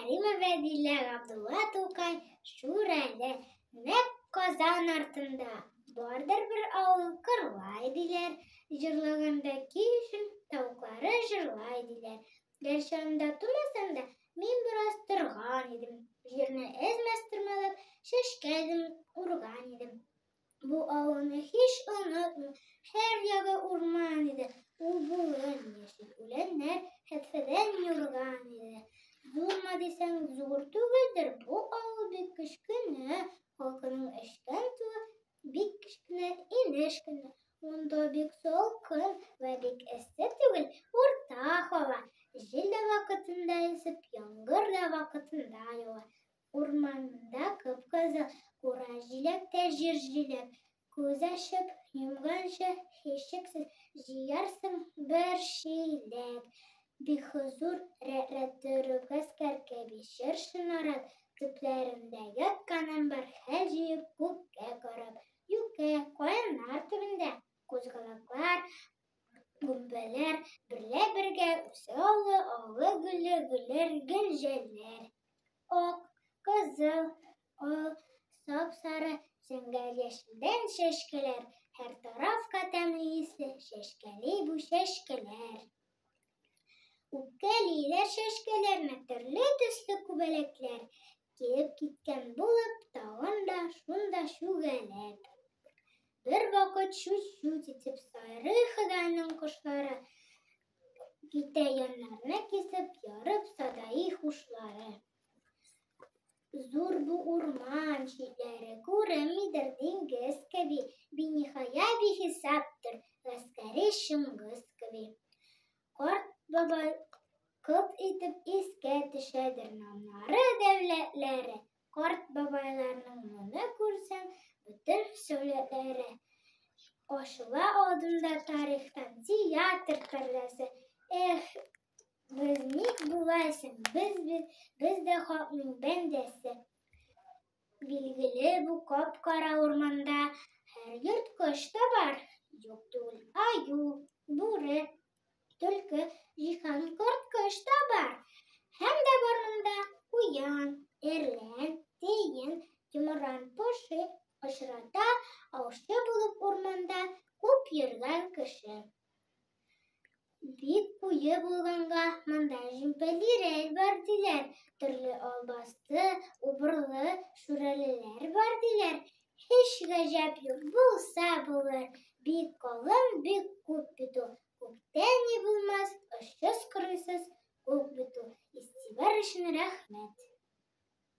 Кәримова Дилә Габдулла Тукай Шүрәле нәк Казан артында бардыр бер авыл кырлай диләр. Җырлаганда кишен тавыклары җырлай диләр. Гәрчә анда тумасам да, мин бераз торган идем. Җирне әзмәс тырмалап, чәчкәдем урган идем. Бу авылны һич онытмыйм, һәр ягы урман иде. Ул буын яшел үләннәр хәтфәдән юрган иде. Зурмы дисәң зур түгелдер, бу авыл бик кечкенә, халкының эшкән туы бик кечкенә, инеш кенә. Унда бик салкын вә бик эссе түгел, урта һава. Җил дә вакытында исеп, яңгыр да вакытында ява. Урманда кып-кызыл, кура җиләктә җир җиләк. Күз ачып йомганчы һичшиксез җыярсың бер чиләк. Бик хозур рәт-рәт торып гаскәр кеби чыршынарак, төпләрендә ятканым бар хәл җыеп күккә карап. Юкә, каеннар төбендә кузгалаклар, гөмбәләр берлә бергә үсә аллы гөлле гөлләр гөлҗәлләр. Ак, кызыл, ал, сап-сары, зәңгәр яшелдән чәчкәләр, һәр тарафка тәмле исле чәчкәли бу чәчкәләр. Үпкәлиләр чәчкәләрне төрле төсле күбәләкләр, килеп киткән булып тагын да шунда чүгәләп. Бер вакыт чүт-чүт итеп Сайрый Ходайның кошлары китә яннарны кисеп, ярып садаи хушлары. Зур бу урман читләре, күренмидер диңгез кеби, биниһая бихисаптыр гаскәри Чыңгыз кеби. Карт бабай кылт итеп искә төшәдер намнары дәүләтләре. Карт бабайларның моны күрсәң, бөтен сәүләтләре ачыла алдында тарихтан театр пәрдәсе. Эх, без ник булайсың, без дә халыкның бәндәсе. Билгеле бу кап-кара урманда һәр йырткыч та бар. Юк түгел, аю, бүре, төлке, җиһан корткыч та бар. Һәм дә бар монда куян, әрлән, тиен, йомран поши, очрата аучы булып урманда күп йөргән кеше. Бик куе булганга, монда җөмпәлирәк бар диләр. Төрле албасты, убырлы, шүрәлеләр бар диләр. Һич гаҗәп юк, булса булыр. Бик калын, бик күп бит ул. Күктән ни булмас, очсыз-кырыйсыз күк бит ул. Игътибар өчен рәхмәт.